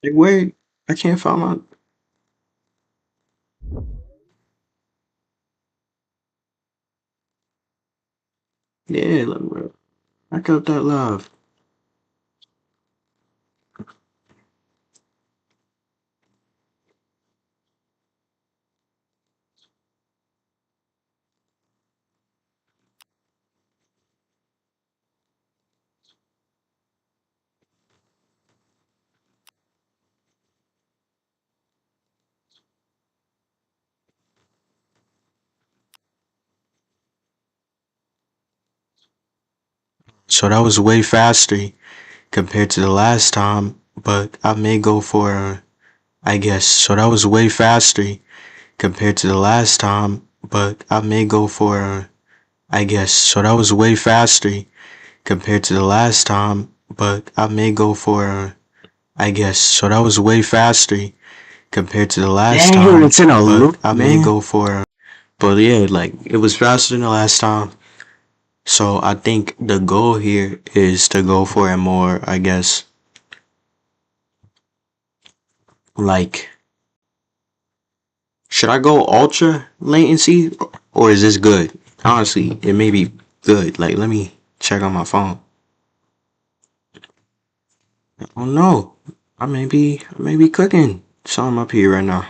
Like, wait, I can't find my. Yeah, let me back up that love. So that was way faster compared to the last time, but I may go for, I guess. So that was way faster compared to the last time, but I may go for, I guess. So that was way faster compared to the last time, but I may go for, I guess. So that was way faster compared to the last Dang, time, it's in a but loop, I may man. go for, but yeah, like it was faster than the last time. So I think the goal here is to go for a more, I guess, like, should I go ultra latency or is this good? Honestly, it may be good. Like, let me check on my phone. Oh no, I may be cooking something up here right now.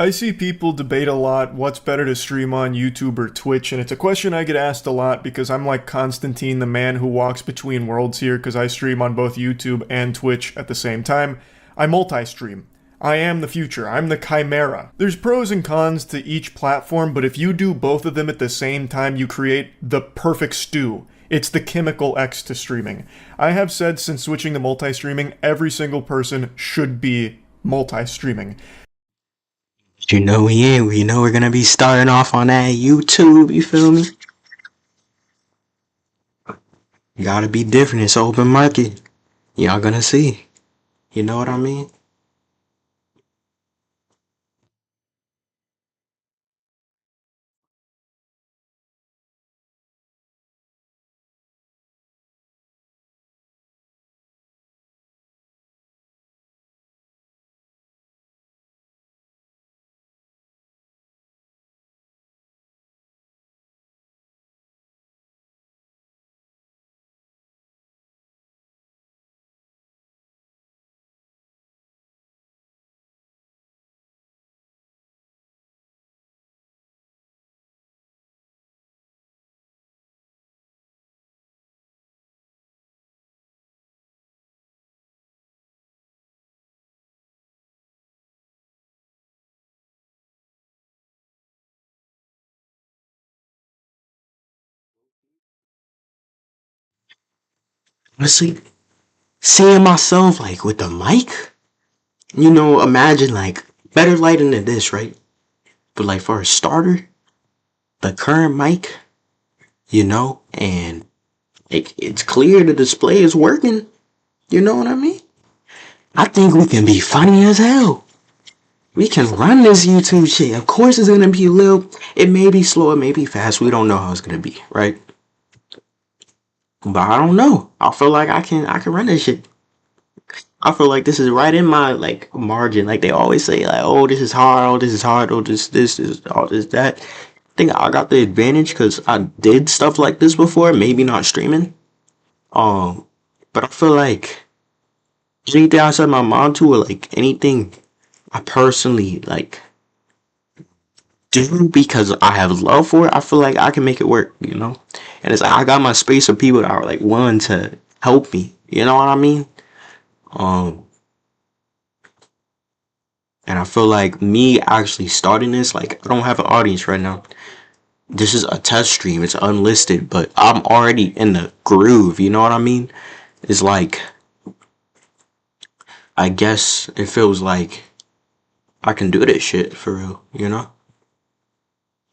I see people debate a lot what's better to stream on YouTube or Twitch, and it's a question I get asked a lot because I'm like Constantine, the man who walks between worlds here, because I stream on both YouTube and Twitch at the same time. I multi stream. I am the future. I'm the chimera. There's pros and cons to each platform, but if you do both of them at the same time, you create the perfect stew. It's the chemical X to streaming. I have said since switching to multi streaming, every single person should be multi streaming. You know we ain't. You know we're gonna be starting off on that YouTube. You feel me? Gotta be different. It's open market. Y'all gonna see. You know what I mean? Honestly, seeing myself like with the mic, imagine like better lighting than this, right? But like for a starter, the current mic, and it's clear the display is working. You know what I mean? I think we can be funny as hell. We can run this YouTube shit. Of course, it's gonna be a little. It may be slow, it may be fast. We don't know how it's gonna be, right? But I don't know. I feel like I can run this shit. I feel like this is right in my like margin. Like they always say, like, oh, this is hard, oh, this is hard, oh, this is all this that. I think I got the advantage because I did stuff like this before. Maybe not streaming. Um, but I feel like anything I set my mind to, or like anything I personally like do because I have love for it, I feel like I can make it work, And it's like I got my space of people that are like willing to help me. You know what I mean? Um, and I feel like me actually starting this, like I don't have an audience right now. This is a test stream. It's unlisted, but I'm already in the groove. You know what I mean? It's like I guess it feels like I can do this shit for real.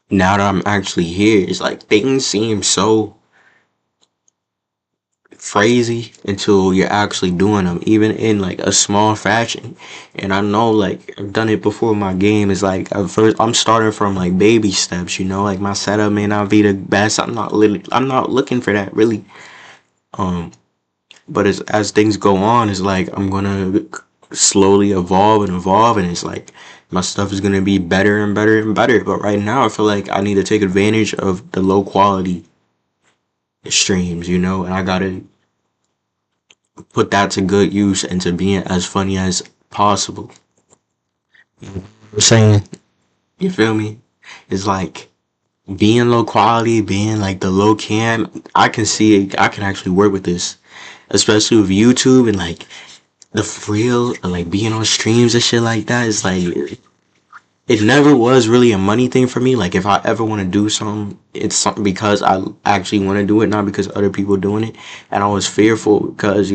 Now that I'm actually here, it's like things seem so crazy until you're actually doing them, even in like a small fashion. And I know, like I've done it before. My game is like at first I'm starting from like baby steps. Like my setup may not be the best. I'm not looking for that really. Um, but as things go on, it's like I'm gonna slowly evolve, and it's like my stuff is gonna be better and better and better. But right now, I feel like I need to take advantage of the low quality streams, and I gotta put that to good use and to being as funny as possible. You know what I'm saying? You feel me? It's like being low quality, being like the low cam. I can see it, I can actually work with this, especially with YouTube and like the real, like being on streams and shit like that. It's like it never was really a money thing for me. Like if I ever want to do something, it's something because I actually want to do it, not because other people doing it. And I was fearful because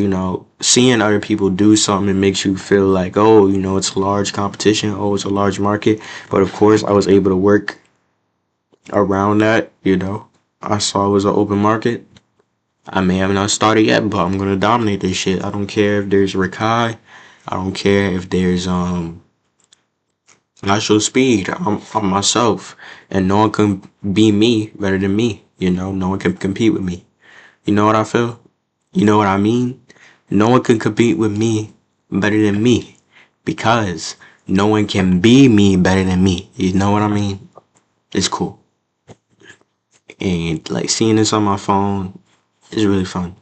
seeing other people do something, it makes you feel like, oh, it's a large competition, oh, it's a large market. But of course, I was able to work around that. I saw it was an open market. I may have not started yet, but I'm gonna dominate this shit. I don't care if there's Rakai. I don't care if there's natural speed. I'm myself, and no one can be me better than me. No one can compete with me. You know what I feel? You know what I mean? No one can compete with me better than me because no one can be me better than me. You know what I mean? It's cool. And like seeing this on my phone is really fun.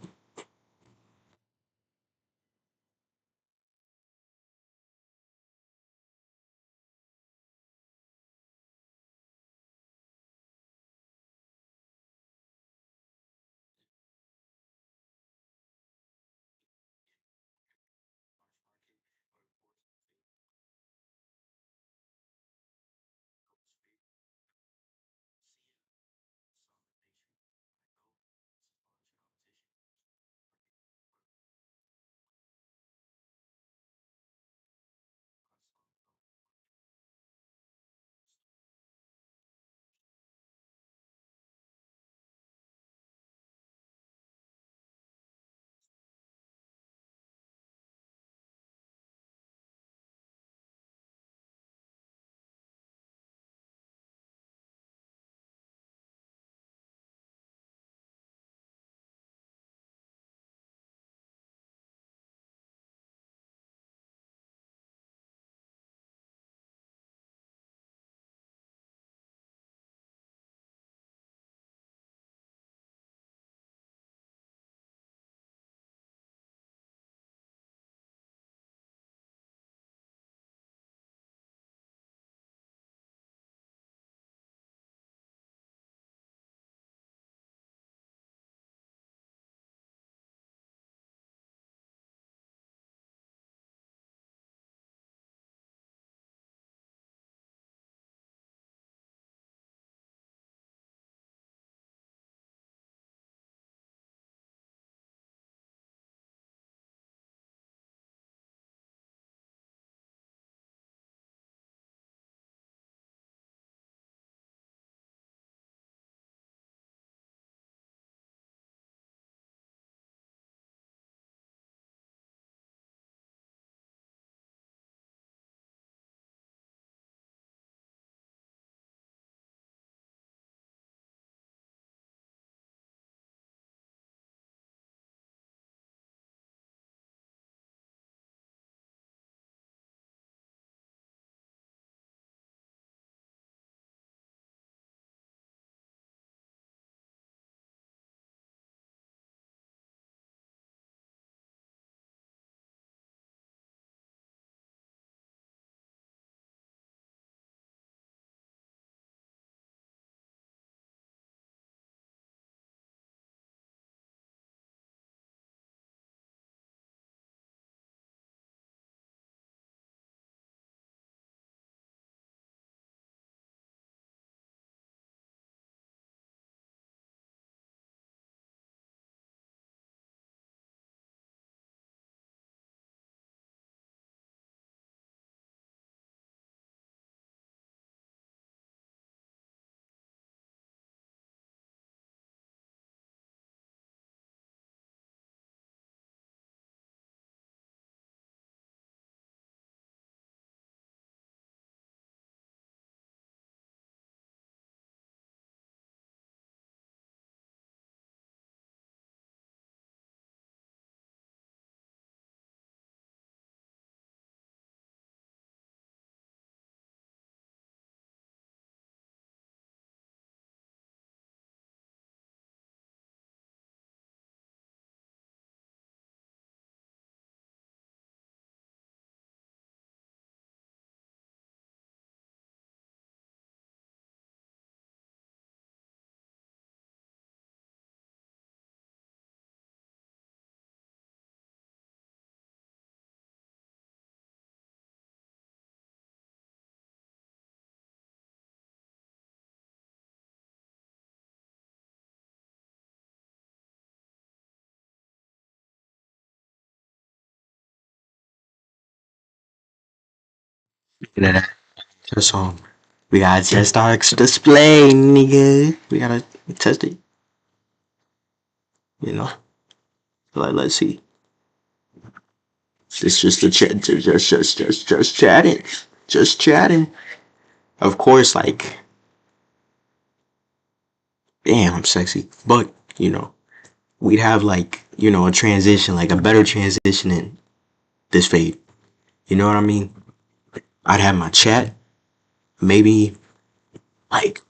You know that song. We gotta test our display, nigga. We gotta test it. You know, like let's see. It's just a chat, just chatting, just chatting. Of course, like, damn, I'm sexy, but you know, we'd have like, a transition, like a better transition in this fade. You know what I mean? I'd have my chat, maybe like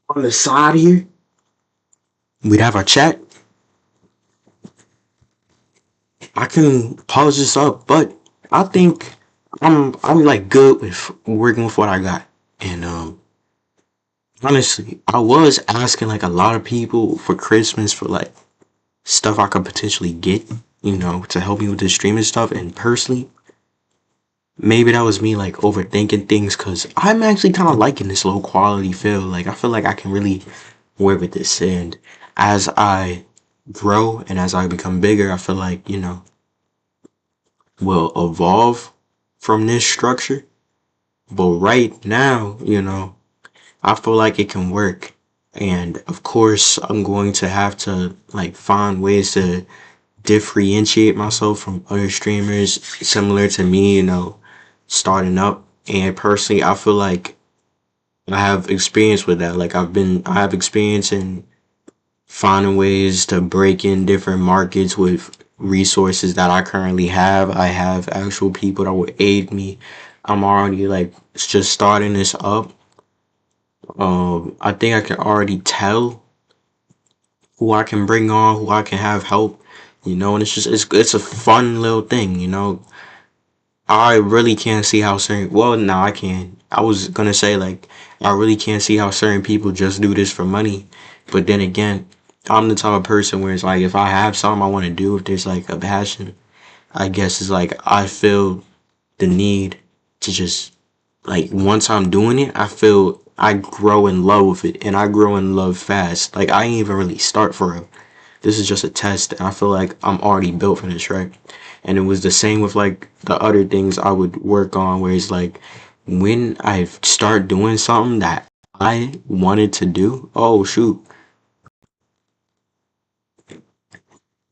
on the side here. We'd have our chat. I can pause this up, but I think I'm like good with working with what I got. And honestly, I was asking like a lot of people for Christmas for like stuff I could potentially get, to help me with the streaming stuff. And personally, maybe that was me like overthinking things because I'm actually kind of liking this low quality feel. Like I feel like I can really work with this. And as I grow and as I become bigger, I feel like, will evolve from this structure. But right now, I feel like it can work. And of course, I'm going to have to like find ways to differentiate myself from other streamers similar to me, starting up. And personally, I feel like I have experience with that. Like I have experience in finding ways to break in different markets with resources that I currently have. I have actual people that will aid me. I'm already like just starting this up. I think I can already tell who I can bring on, who I can have help, and it's a fun little thing, I really can't see how certain. Well, no, I can. I was gonna say like I really can't see how certain people just do this for money, but then again, I'm the type of person where it's like if I have something I want to do, if there's like a passion, I guess it's like I feel the need to just like once I'm doing it, I feel I grow in love with it, and I grow in love fast. Like I ain't even really start for real. This is just a test, and I feel like I'm already built for this, right? And it was the same with like the other things I would work on, where it's like when I start doing something that I wanted to do, oh shoot,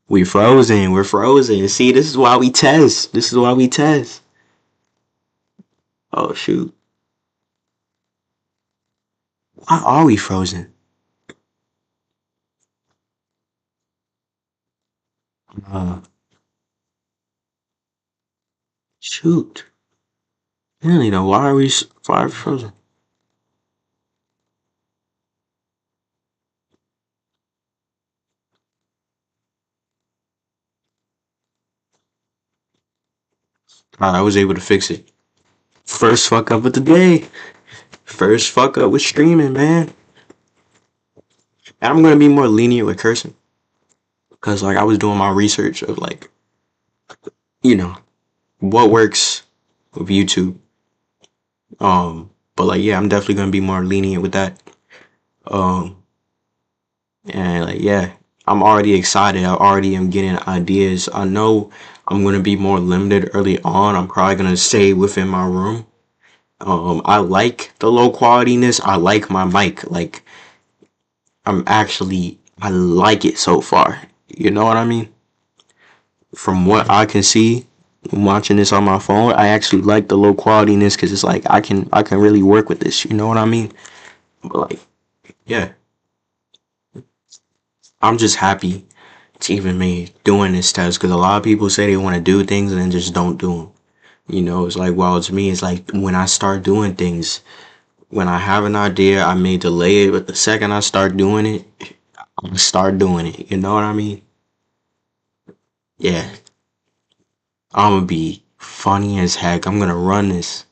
we frozen, we're frozen. See, this is why we test. This is why we test. Oh shoot, why are we frozen? Uh, shoot, I don't even know why are we frozen. I was able to fix it. First fuck up of the day. First fuck up with streaming, man. And I'm gonna be more lenient with cursing. Cause like I was doing my research of like, you know, what works with YouTube. But like yeah, I'm definitely gonna be more lenient with that. Um and like yeah, I'm already excited. I already am getting ideas. I know I'm gonna be more limited early on. I'm probably gonna stay within my room. I like the low qualityness. I like my mic. Like I like it so far. You know what I mean? From what I can see, watching this on my phone, I actually like the low qualityness because it's like I can really work with this. You know what I mean? But like, yeah, I'm just happy to even me doing this test because a lot of people say they want to do things and then just don't do them. It's like, well, to me, it's like when I start doing things, when I have an idea, I may delay it, but the second I start doing it, I'm gonna start doing it. You know what I mean? Yeah, I'm gonna be funny as heck. I'm gonna run this,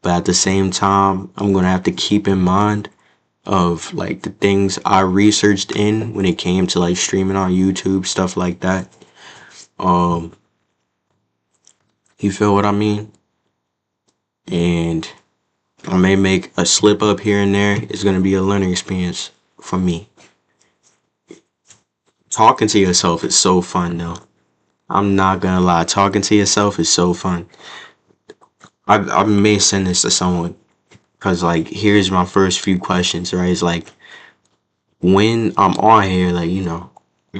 but at the same time, I'm gonna have to keep in mind of like the things I researched in when it came to like streaming on YouTube, stuff like that. Um, you feel what I mean? And I may make a slip up here and there. It's gonna be a learning experience for me. Talking to yourself is so fun though. I'm not gonna lie, talking to yourself is so fun. I may send this to someone because like here's my first few questions, right? It's like when I'm on here, like you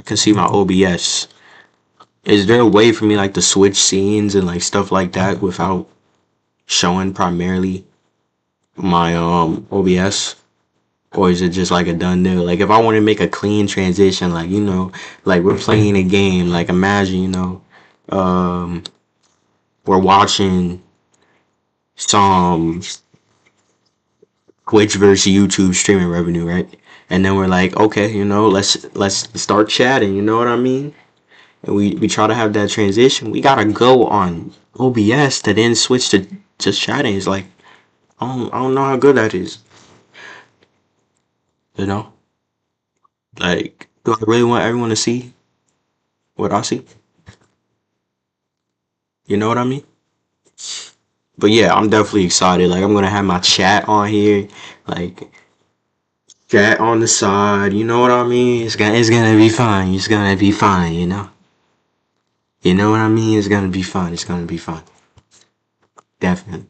can see my OBS. Is there a way for me like to switch scenes and like stuff like that without showing primarily my OBS? Or is it just like a done deal? Like if I want to make a clean transition, like like we're playing a game, like imagine, um we're watching some Twitch versus YouTube streaming revenue, right? And then we're like, okay, let's start chatting, you know what I mean? And we try to have that transition. We gotta go on OBS to then switch to just chatting. It's like I don't know how good that is, you know? Like, do I really want everyone to see what I see? You know what I mean? But yeah, I'm definitely excited. Like I'm gonna have my chat on here, like chat on the side. You know what I mean? It's gonna be fine. It's gonna be fine. You know what I mean? It's gonna be fun. It's gonna be fun. Definitely.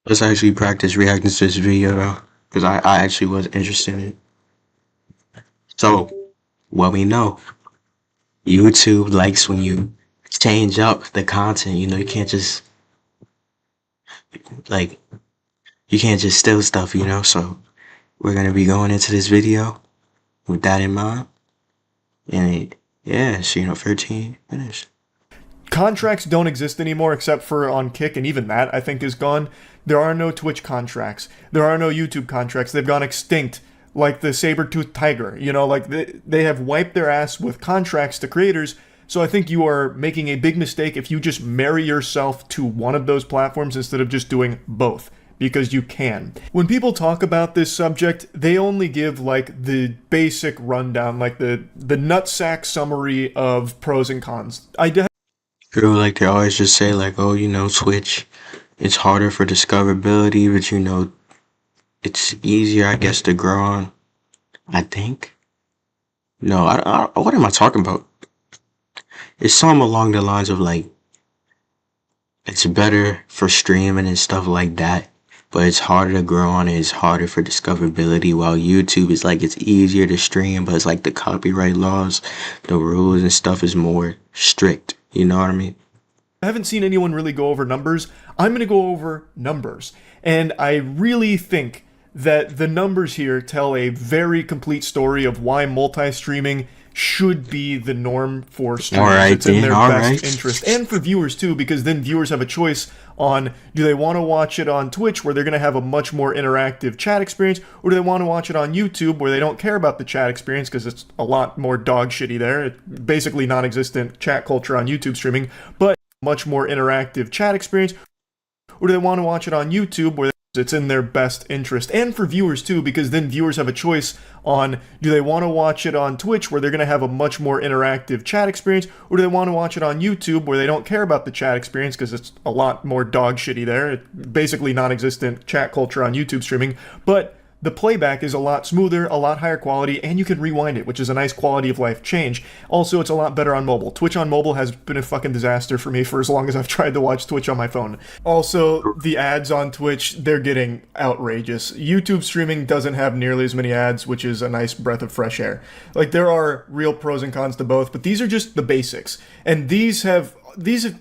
Let's actually practice reacting to this video though, because I actually was interested in it. So, what we know, YouTube likes when you change up the content. You know, you can't just like you can't just steal stuff. You know, so we're gonna be going into this video with that in mind. And yeah, so 13 minutes. Contracts don't exist anymore except for on Kick, and even that I think is gone. There are no Twitch contracts. There are no YouTube contracts. They've gone extinct, like the saber-toothed tiger. You know, like they have wiped their ass with contracts to creators. So I think you are making a big mistake if you just marry yourself to one of those platforms instead of just doing both, because you can. When people talk about this subject, they only give like the basic rundown, like the nutsack summary of pros and cons. Girl, like they always just say like, oh, Twitch, it's harder for discoverability, but it's easier, I guess, to grow on. I think. No, what am I talking about? It's something along the lines of like, it's better for streaming and stuff like that, but it's harder to grow on and it's harder for discoverability, while YouTube is like, it's easier to stream, but it's like the copyright laws, the rules and stuff is more strict. You know what I mean? I haven't seen anyone really go over numbers. I'm going to go over numbers. And I really think that the numbers here tell a very complete story of why multi-streaming should be the norm for streamers. Alright, it's in their best alright. interest. And for viewers too, because then viewers have a choice on, do they want to watch it on Twitch where they're going to have a much more interactive chat experience, or do they want to watch it on YouTube where they don't care about the chat experience because it's a lot more dog shitty there. It's basically non-existent chat culture on YouTube streaming, but much more interactive chat experience, or do they want to watch it on YouTube where it's in their best interest? And for viewers too, because then viewers have a choice on, do they want to watch it on Twitch where they're going to have a much more interactive chat experience, or do they want to watch it on YouTube where they don't care about the chat experience because it's a lot more dog shitty there. It's basically non-existent chat culture on YouTube streaming, but the playback is a lot smoother, a lot higher quality, and you can rewind it, which is a nice quality of life change. Also, it's a lot better on mobile. Twitch on mobile has been a fucking disaster for me for as long as I've tried to watch Twitch on my phone. Also, the ads on Twitch, they're getting outrageous. YouTube streaming doesn't have nearly as many ads, which is a nice breath of fresh air. Like, there are real pros and cons to both, but these are just the basics. And these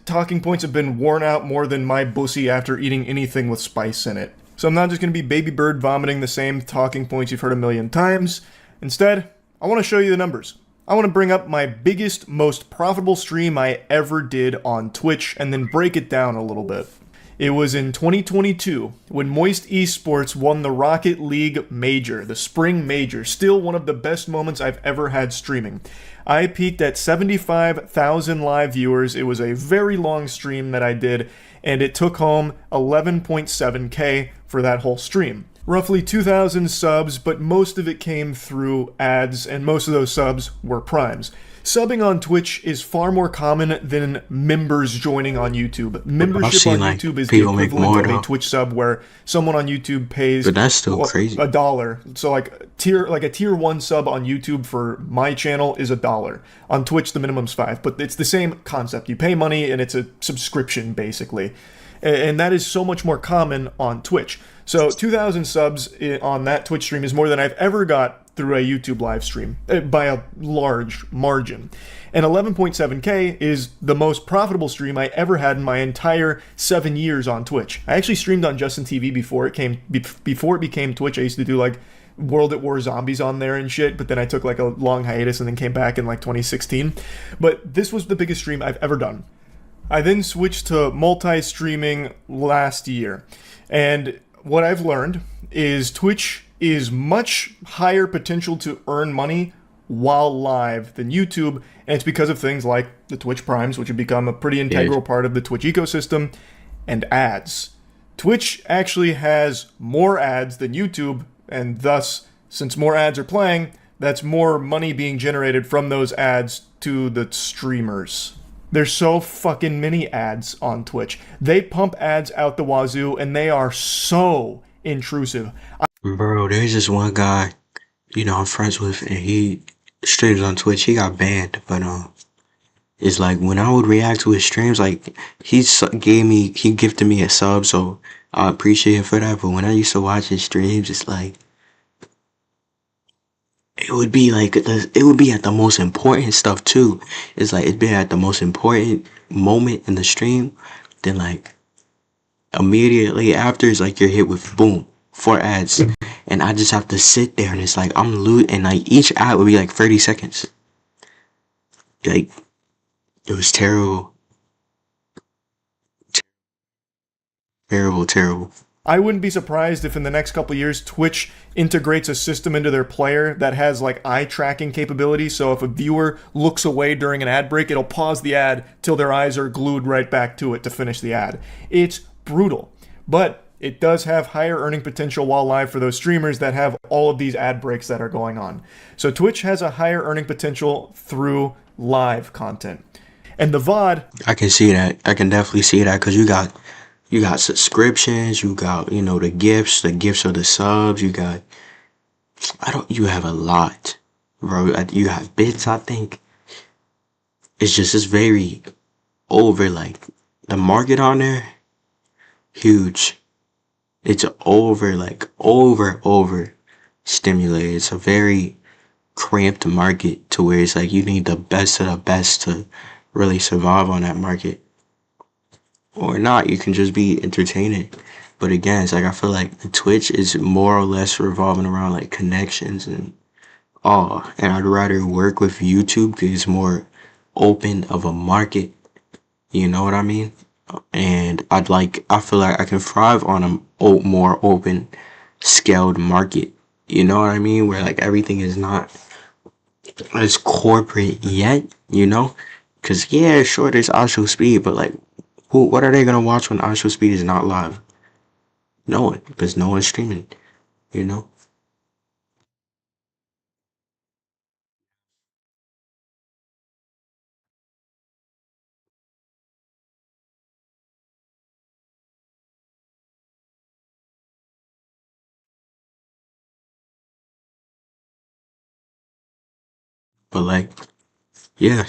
talking points have been worn out more than my bussy after eating anything with spice in it. So I'm not just going to be Baby Bird vomiting the same talking points you've heard a million times. Instead, I want to show you the numbers. I want to bring up my biggest, most profitable stream I ever did on Twitch and then break it down a little bit. It was in 2022 when Moist Esports won the Rocket League Major, the Spring Major, still one of the best moments I've ever had streaming. I peaked at 75,000 live viewers. It was a very long stream that I did, and it took home 11.7K for that whole stream. Roughly 2,000 subs, but most of it came through ads, and most of those subs were primes. Subbing on Twitch is far more common than members joining on YouTube. Membership on YouTube is the equivalent of a Twitch sub, where someone on YouTube pays, but that's still crazy, $1. So like a tier 1 sub on YouTube for my channel is $1. On Twitch the minimum's $5, but it's the same concept. You pay money and it's a subscription basically. And that is so much more common on Twitch. So 2,000 subs on that Twitch stream is more than I've ever got through a YouTube live stream by a large margin. And 11.7K is the most profitable stream I ever had in my entire 7 years on Twitch. I actually streamed on Justin TV before it became Twitch. I used to do like World at War Zombies on there and shit, but then I took like a long hiatus and then came back in like 2016. But this was the biggest stream I've ever done. I then switched to multi-streaming last year, and what I've learned is Twitch is much higher potential to earn money while live than YouTube, and it's because of things like the Twitch Primes, which have become a pretty integral part of the Twitch ecosystem, and ads. Twitch actually has more ads than YouTube, and thus, since more ads are playing, that's more money being generated from those ads to the streamers. There's so fucking many ads on Twitch. They pump ads out the wazoo, and they are so intrusive. Bro, there's this one guy, I'm friends with, and he streams on Twitch. He got banned, but is like when I would react to his streams, like he gifted me a sub, so I appreciate him for that. But when I used to watch his streams, it's like it would be like it would be at the most important stuff too. It's like it'd be at the most important moment in the stream, then like immediately after, it's like you're hit with boom 4 ads, and I just have to sit there, and it's like and like each ad would be like 30 seconds. Like it was terrible, terrible. I wouldn't be surprised if in the next couple of years Twitch integrates a system into their player that has like eye tracking capability. So if a viewer looks away during an ad break, it'll pause the ad till their eyes are glued right back to it to finish the ad. It's brutal, but it does have higher earning potential while live for those streamers that have all of these ad breaks that are going on. So Twitch has a higher earning potential through live content. And the VOD, I can see that. I can definitely see that because you got subscriptions, you got the gifts of the subs, you have a lot, bro. You have bits. I think it's very over, like the market on there, huge. It's over stimulated. It's a very cramped market to where it's like you need the best of the best to really survive on that market. Or not, you can just be entertaining. But again, it's like I feel like the Twitch is more or less revolving around like connections and all. And I'd rather work with YouTube because it's more open of a market. You know what I mean? And I feel like I can thrive on a more open scaled market. You know what I mean? Where like everything is not as corporate yet, Because yeah, sure, there's Astro Speed, but like what are they gonna watch when Astro Speed is not live? No one, because no one's streaming, you know? But like, yeah,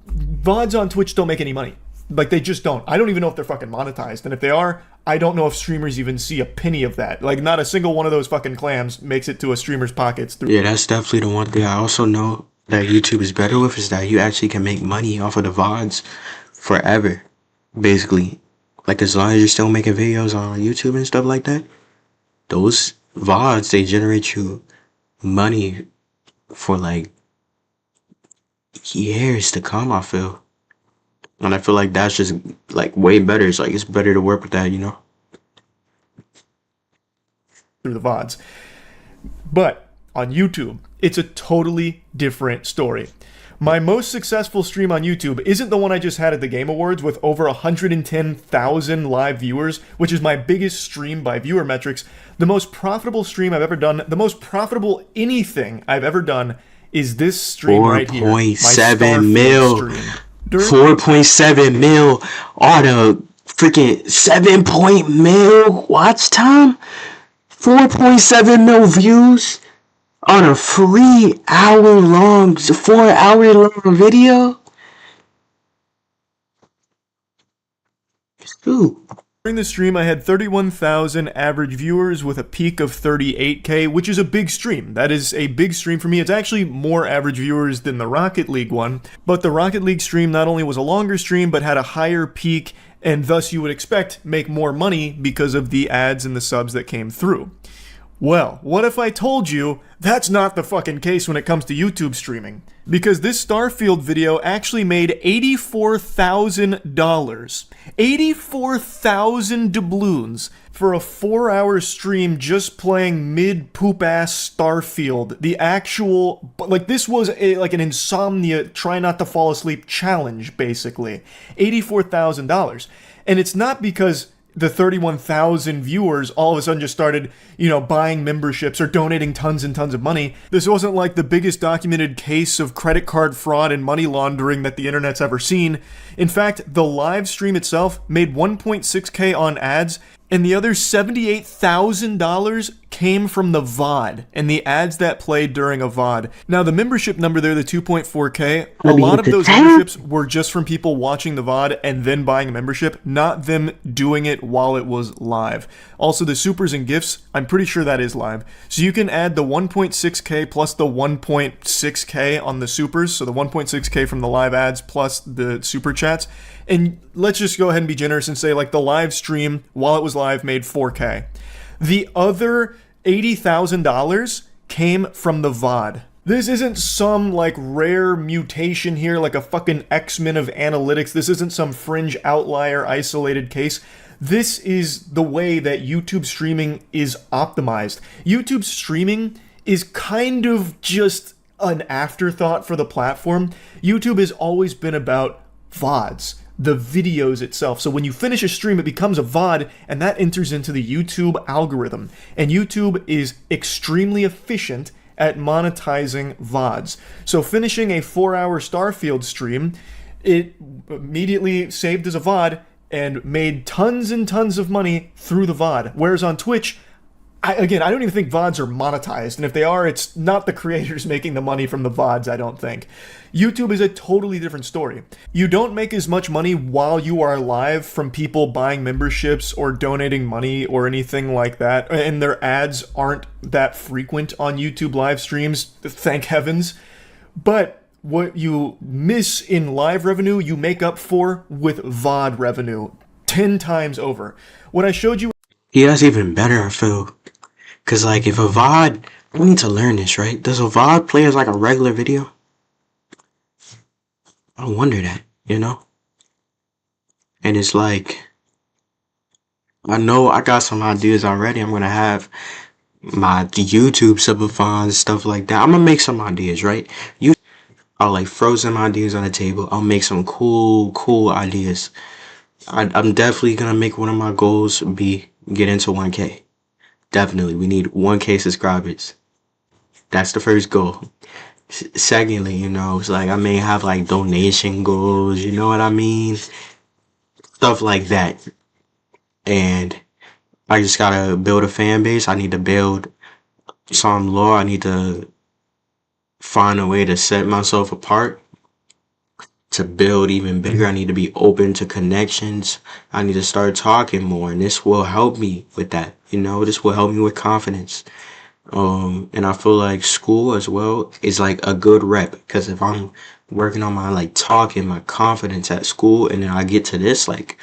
VODs on Twitch don't make any money. Like, they just don't. I don't even know if they're fucking monetized. And if they are, I don't know if streamers even see a penny of that. Like, not a single one of those fucking clams makes it to a streamer's pockets. Yeah, that's definitely the one thing I also know that YouTube is better with is that you actually can make money off of the VODs forever, basically. Like, as long as you're still making videos on YouTube and stuff like that, those VODs, they generate you money for, like, years to come, I feel. And I feel like that's just, like, way better. It's like, it's better to work with that, Through the VODs. But on YouTube, it's a totally different story. My most successful stream on YouTube isn't the one I just had at the Game Awards with over 110,000 live viewers, which is my biggest stream by viewer metrics. The most profitable stream I've ever done, the most profitable anything I've ever done is this stream right here. 4.7 mil. 4.7 mil on a freaking 7 mil watch time. 4.7 mil views on a 4-hour long video. Ooh. During the stream, I had 31,000 average viewers with a peak of 38K, which is a big stream. That is a big stream for me. It's actually more average viewers than the Rocket League one. But the Rocket League stream not only was a longer stream, but had a higher peak, and thus you would expect make more money because of the ads and the subs that came through. Well, what if I told you that's not the fucking case when it comes to YouTube streaming? Because this Starfield video actually made $84,000. 84,000 doubloons for a 4-hour stream just playing mid-poop-ass Starfield. The actual... Like, this was like an insomnia, try not to fall asleep challenge, basically. $84,000. And it's not because the 31,000 viewers all of a sudden just started, buying memberships or donating tons and tons of money. This wasn't like the biggest documented case of credit card fraud and money laundering that the internet's ever seen. In fact, the live stream itself made $1.6K on ads, and the other $78,000 came from the VOD and the ads that played during a VOD. Now, the membership number there, the 2.4K, a lot of those memberships were just from people watching the VOD and then buying a membership, not them doing it while it was live. Also, the supers and gifts, I'm pretty sure that is live. So you can add the 1.6K plus the 1.6K on the supers, so the 1.6K from the live ads plus the super chats. And let's just go ahead and be generous and say, like, the live stream, while it was live, made 4K. The other $80,000 came from the VOD. This isn't some like rare mutation here, like a fucking X-Men of analytics. This isn't some fringe outlier isolated case. This is the way that YouTube streaming is optimized. YouTube streaming is kind of just an afterthought for the platform. YouTube has always been about VODs, the videos itself. So when you finish a stream, it becomes a VOD, and that enters into the YouTube algorithm. And YouTube is extremely efficient at monetizing VODs. So finishing a 4-hour Starfield stream, it immediately saved as a VOD and made tons and tons of money through the VOD. Whereas on Twitch, I don't even think VODs are monetized. And if they are, it's not the creators making the money from the VODs, I don't think. YouTube is a totally different story. You don't make as much money while you are live from people buying memberships or donating money or anything like that. And their ads aren't that frequent on YouTube live streams, thank heavens. But what you miss in live revenue, you make up for with VOD revenue 10 times over. What I showed you. Yeah, that's even better, I feel. Cause like if a VOD, we need to learn this, right? Does a VOD play as like a regular video? I wonder that, you know? And it's like, I know I got some ideas already. I'm gonna have my YouTube subathon, stuff like that. I'm gonna make some ideas, right? I'll like throw some ideas on the table. I'll make some cool ideas. I'm definitely gonna make one of my goals be get into 1K. Definitely, we need 1K subscribers. That's the first goal. Secondly, you know, it's like I may have like donation goals, you know what I mean? Stuff like that. And I just gotta build a fan base. I need to build some lore. I need to find a way to set myself apart to build even bigger. I need to be open to connections. I need to start talking more, and this will help me with that. You know, this will help me with confidence. And I feel like school as well is like a good rep, because if I'm working on my like talking, my confidence at school, and then I get to this, like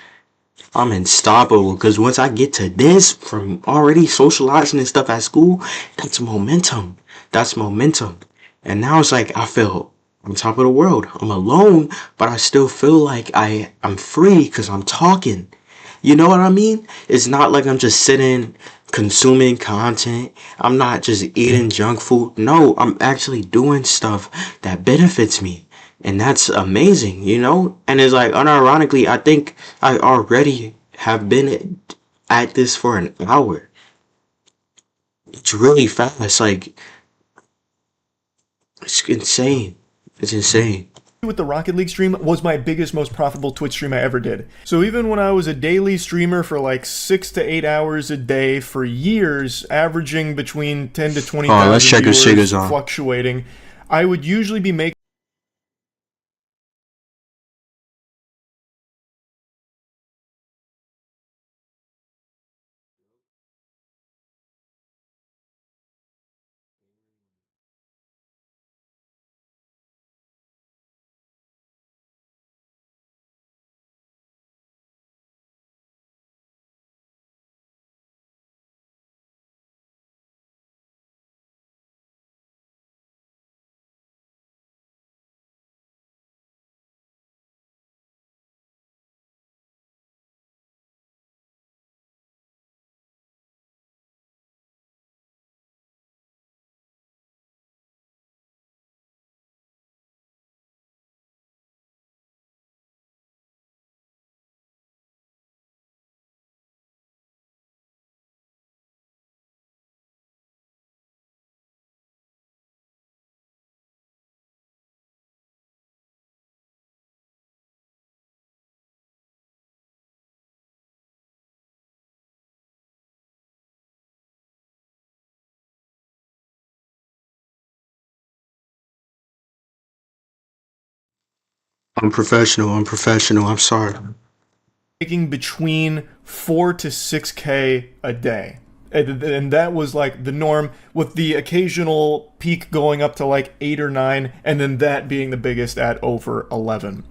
I'm unstoppable. Because once I get to this from already socializing and stuff at school, that's momentum. That's momentum. And now it's like I feel on top of the world. I'm alone, but I still feel like I'm free because I'm talking. You know what I mean? It's not like I'm just sitting consuming content. I'm not just eating junk food. No, I'm actually doing stuff that benefits me. And that's amazing, you know? And it's like, unironically, I think I already have been at this for an hour. It's really fast. Like, it's insane. It's insane. With the Rocket League stream was my biggest, most profitable Twitch stream I ever did. So even when I was a daily streamer for like 6 to 8 hours a day for years, averaging between 10 to 20,000 Let's check his viewers, shaders on. fluctuating, I would usually be making Unprofessional. I'm sorry. Making between 4 to 6K a day. And that was like the norm, with the occasional peak going up to like 8 or 9, and then that being the biggest at over 11.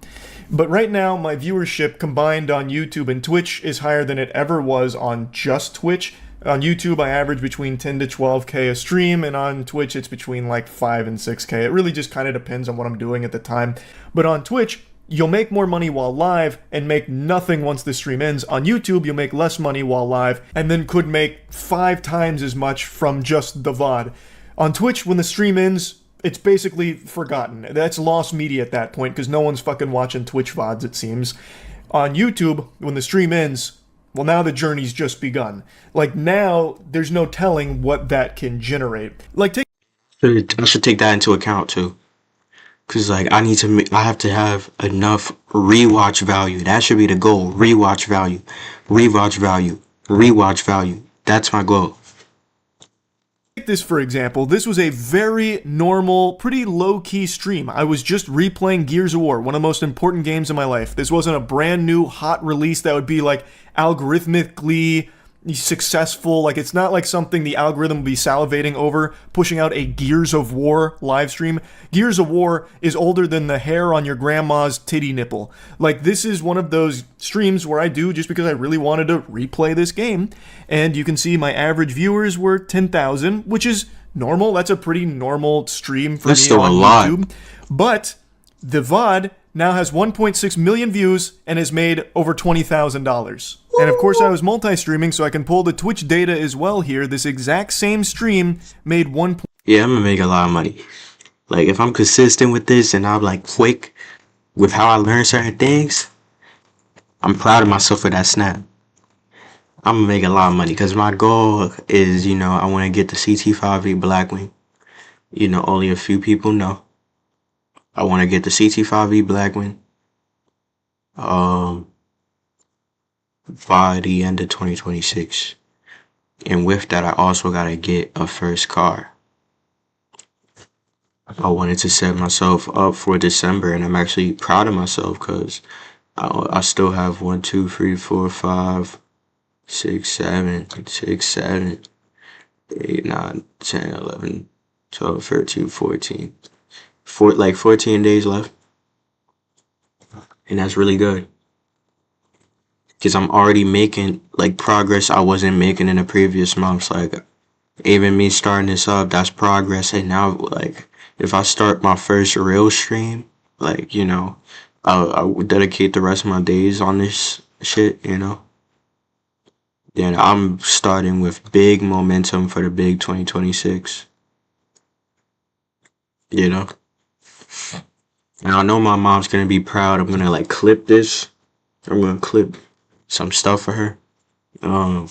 But right now, my viewership combined on YouTube and Twitch is higher than it ever was on just Twitch. On YouTube, I average between 10 to 12K a stream, and on Twitch, it's between like 5 and 6K. It really just kind of depends on what I'm doing at the time. But on Twitch, you'll make more money while live and make nothing once the stream ends. On YouTube, you'll make less money while live and then could make 5 times as much from just the VOD. On Twitch, when the stream ends, it's basically forgotten. That's lost media at that point because no one's fucking watching Twitch VODs, it seems. On YouTube, when the stream ends, well, now the journey's just begun. Like, now, there's no telling what that can generate. Like, I should take that into account too. Cause like I have to have enough rewatch value. That should be the goal. Rewatch value, rewatch value, rewatch value. That's my goal. take this for example. This was a very normal, pretty low-key stream. I was just replaying Gears of War, one of the most important games in my life. This wasn't a brand new hot release that would be like algorithmically successful. Like, it's not like something the algorithm will be salivating over, pushing out a Gears of War live stream. Gears of War is older than the hair on your grandma's titty nipple. Like, this is one of those streams where I do just because I really wanted to replay this game. And you can see my average viewers were 10,000, which is normal. That's a pretty normal stream for That's me on still a lot. YouTube. But the VOD now has 1.6 million views and has made over $20,000. And of course I was multi-streaming, so I can pull the Twitch data as well here. This exact same stream made 1. Yeah, I'm gonna make a lot of money. Like, if I'm consistent with this and I'm like quick with how I learn certain things, I'm proud of myself for that snap. I'm gonna make a lot of money because my goal is, I want to get the CT5V Blackwing. Only a few people know. I want to get the CT5V Blackwing by the end of 2026. And with that, I also got to get a first car. I wanted to set myself up for December, and I'm actually proud of myself because I still have 1, 2, 3, 4, 5, 6, 7, 8, 9, 10, 11, 12, 13, 14. 14 days left. And that's really good. Because I'm already making progress I wasn't making in the previous months. Like, even me starting this up, that's progress. And now, if I start my first real stream, I would dedicate the rest of my days on this shit, Then I'm starting with big momentum for the big 2026. And I know my mom's gonna be proud. I'm gonna clip this. I'm gonna clip some stuff for her. I'm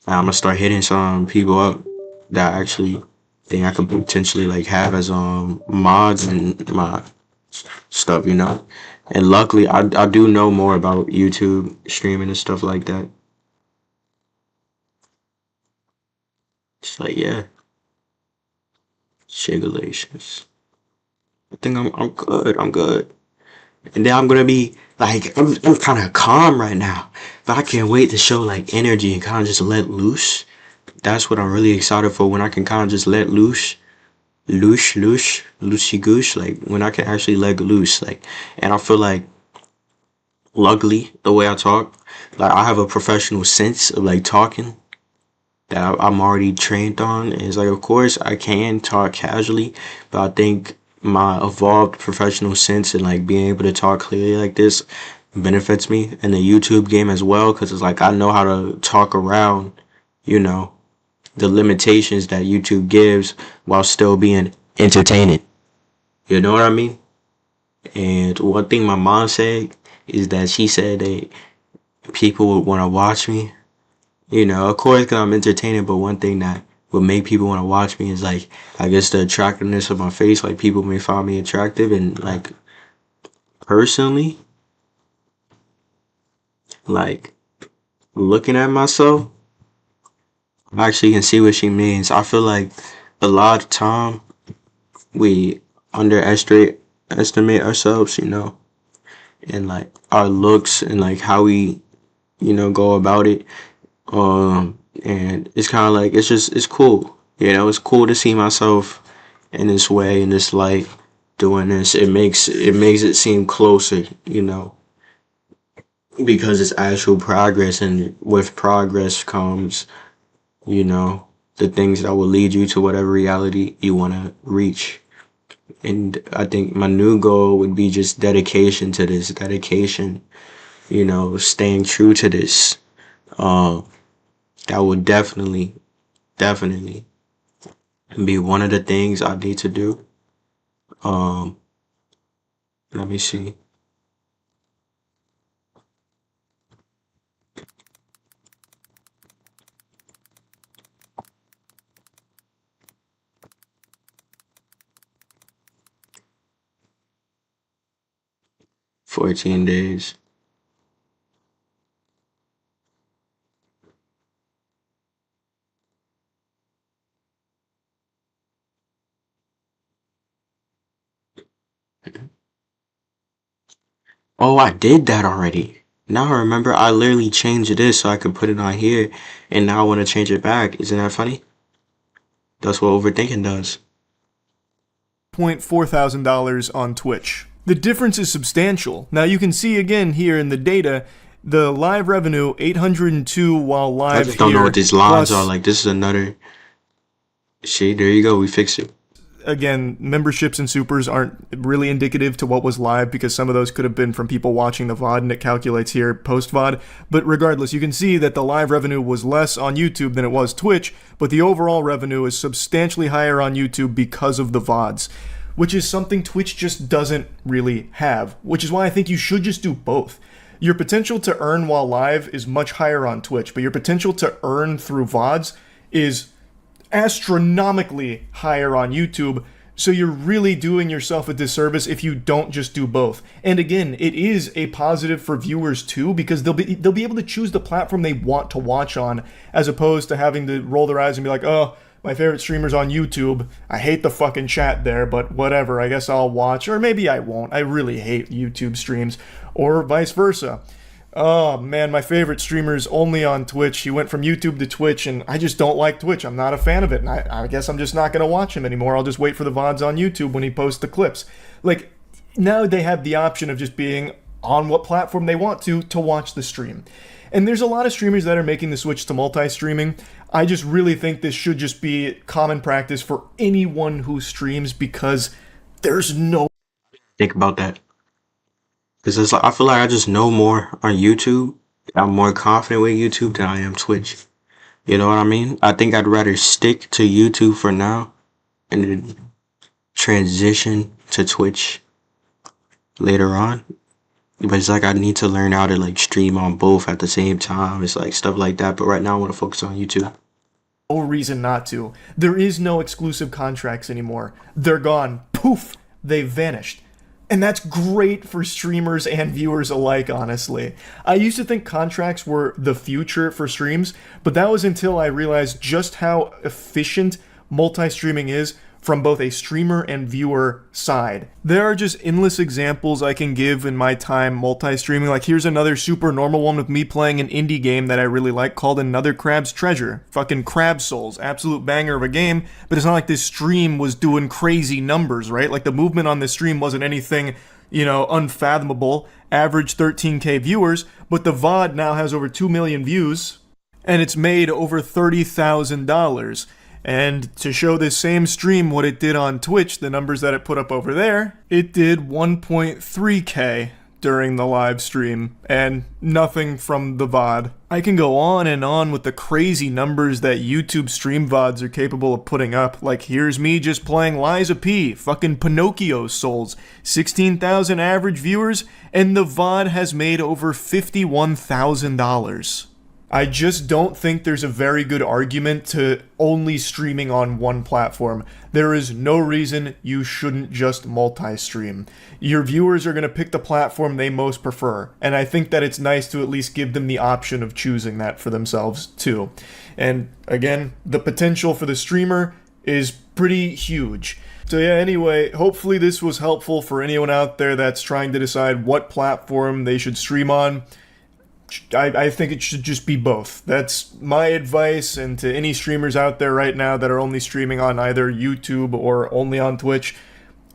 gonna start hitting some people up that I actually think I could potentially have as mods in my stuff, And luckily, I do know more about YouTube streaming and stuff like that. It's yeah, shigulations. I think I'm good. I'm good. And then I'm gonna be I'm kind of calm right now, but I can't wait to show energy and kind of just let loose. That's what I'm really excited for, when I can kind of just let loose, loosey goose, when I can actually let loose, and I feel luckily the way I talk, I have a professional sense of talking that I'm already trained on. And it's of course I can talk casually, but I think my evolved professional sense and being able to talk clearly like this benefits me in the YouTube game as well, because it's I know how to talk around the limitations that YouTube gives while still being entertaining. You know what I mean? And one thing my mom said is that she said that people would want to watch me, of course, because I'm entertaining, but one thing that would make people want to watch me is I guess the attractiveness of my face. People may find me attractive, and personally, looking at myself, I actually can see what she means. I feel a lot of time we underestimate ourselves, and like our looks and like how we, go about it. And it's kind of like it's cool. It's cool to see myself in this way, in this light, doing this. It makes it seem closer, because it's actual progress, and with progress comes, you know, the things that will lead you to whatever reality you want to reach. And I think my new goal would be just dedication to this, dedication, staying true to this. Um, that would definitely be one of the things I need to do. Um, Let me see. 14 days. Oh, I did that already. Now I remember I literally changed this so I could put it on here, and now I want to change it back. Isn't that funny? That's what overthinking does. $4,000 on Twitch. The difference is substantial. Now you can see again here in the data, the live revenue 802 while live I just don't know what these lines plus, are. Like, this is another. See, there you go. We fixed it. again, memberships and supers aren't really indicative to what was live because some of those could have been from people watching the VOD and it calculates here post VOD. But regardless, you can see that the live revenue was less on YouTube than it was Twitch, but the overall revenue is substantially higher on YouTube because of the VODs, which is something Twitch just doesn't really have, which is why I think you should just do both. Your potential to earn while live is much higher on Twitch, but your potential to earn through VODs is astronomically higher on YouTube. So you're really doing yourself a disservice if you don't just do both. And again, it is a positive for viewers too, because they'll be able to choose the platform they want to watch on, as opposed to having to roll their eyes and be like, oh, my favorite streamer's on YouTube. I hate the fucking chat there, but whatever, I guess I'll watch. Or maybe I won't. I really hate YouTube streams. Or vice versa. Oh man, my favorite streamer is only on Twitch. He went from YouTube to Twitch, and I just don't like Twitch. I'm not a fan of it, and I guess I'm just not going to watch him anymore. I'll just wait for the VODs on YouTube when he posts the clips. Like, now they have the option of just being on what platform they want to watch the stream. And there's a lot of streamers that are making the switch to multi-streaming. I just really think this should just be common practice for anyone who streams, because there's no... Think about that. Because it's like, I feel like I just know more on YouTube. I'm more confident with YouTube than I am Twitch. You know what I mean? I think I'd rather stick to YouTube for now and then transition to Twitch later on. But it's like I need to learn how to like stream on both at the same time. It's like stuff like that. But right now I want to focus on YouTube. No reason not to. There is no exclusive contracts anymore. They're gone. Poof! They vanished. And that's great for streamers and viewers alike, honestly. I used to think contracts were the future for streams, but that was until I realized just how efficient multi-streaming is from both a streamer and viewer side. There are just endless examples I can give in my time multi-streaming. Like, here's another super normal one with me playing an indie game that I really like called Another Crab's Treasure. Fucking Crab Souls. Absolute banger of a game, but it's not like this stream was doing crazy numbers, right? Like, the movement on this stream wasn't anything, unfathomable. Average 13k viewers, but the VOD now has over 2 million views, and it's made over $30,000. And to show this same stream what it did on Twitch, the numbers that it put up over there, it did 1.3k during the live stream, and nothing from the VOD. I can go on and on with the crazy numbers that YouTube stream VODs are capable of putting up. Like, here's me just playing Liza P, fucking Pinocchio Souls, 16,000 average viewers, and the VOD has made over $51,000. I just don't think there's a very good argument to only streaming on one platform. There is no reason you shouldn't just multi-stream. Your viewers are going to pick the platform they most prefer, and I think that it's nice to at least give them the option of choosing that for themselves too. And again, the potential for the streamer is pretty huge. So yeah, anyway, hopefully this was helpful for anyone out there that's trying to decide what platform they should stream on. I think it should just be both. That's my advice, and to any streamers out there right now that are only streaming on either YouTube or only on Twitch,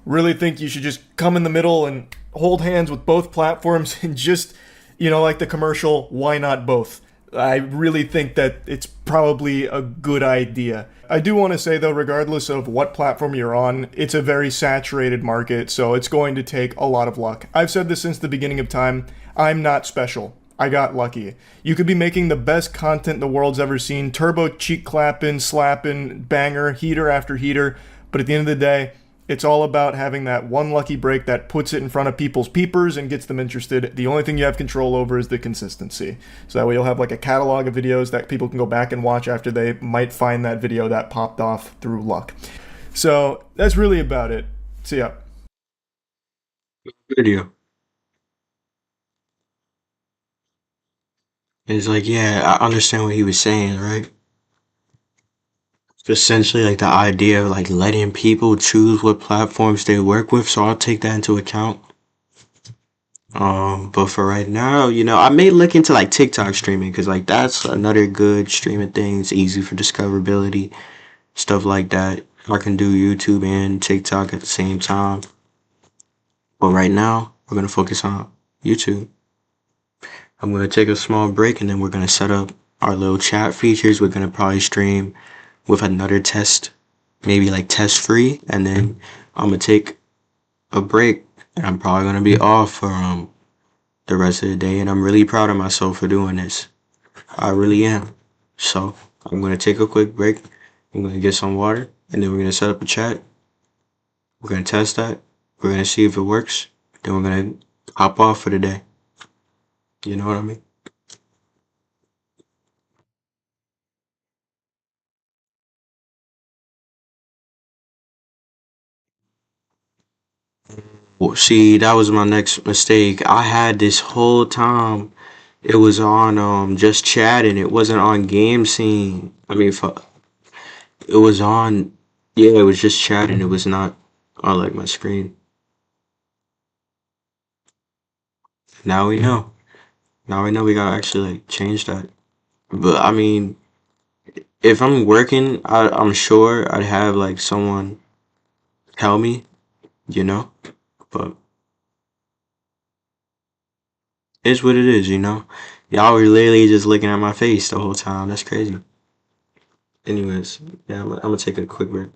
really think you should just come in the middle and hold hands with both platforms and just, like the commercial, why not both? I really think that it's probably a good idea. I do want to say, though, regardless of what platform you're on, it's a very saturated market, so it's going to take a lot of luck. I've said this since the beginning of time. I'm not special. I got lucky. You could be making the best content the world's ever seen, turbo cheek clapping, slapping, banger, heater after heater, but at the end of the day, it's all about having that one lucky break that puts it in front of people's peepers and gets them interested. The only thing you have control over is the consistency. So that way you'll have like a catalog of videos that people can go back and watch after they might find that video that popped off through luck. So that's really about it. See ya. Video. It's like, yeah, I understand what he was saying, right? Essentially, like the idea of like letting people choose what platforms they work with. So I'll take that into account. But for right now, I may look into like TikTok streaming because like that's another good streaming thing. It's easy for discoverability, stuff like that. I can do YouTube and TikTok at the same time. But right now, we're gonna focus on YouTube. I'm gonna take a small break and then we're gonna set up our little chat features. We're gonna probably stream with another test, maybe like test free, and then I'm gonna take a break and I'm probably gonna be off for the rest of the day. And I'm really proud of myself for doing this. I really am. So I'm gonna take a quick break. I'm gonna get some water and then we're gonna set up a chat. We're gonna test that. We're gonna see if it works. Then we're gonna hop off for the day. You know what I mean? Well, see, that was my next mistake. I had this whole time. It was on just chatting. It wasn't on game scene. I mean, it was on. Yeah, it was just chatting. It was not on like my screen. Now we know. Now we know we gotta actually like change that. But I mean, if I'm working, I'm sure I'd have like someone tell me, you know. But it's what it is, you know. Y'all were literally just looking at my face the whole time. That's crazy. Anyways, yeah, I'm gonna take a quick break.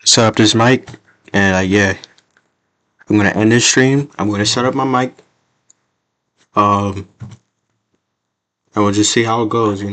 set up this mic, and yeah, I'm gonna end this stream. I'm gonna set up my mic. And we'll just see how it goes,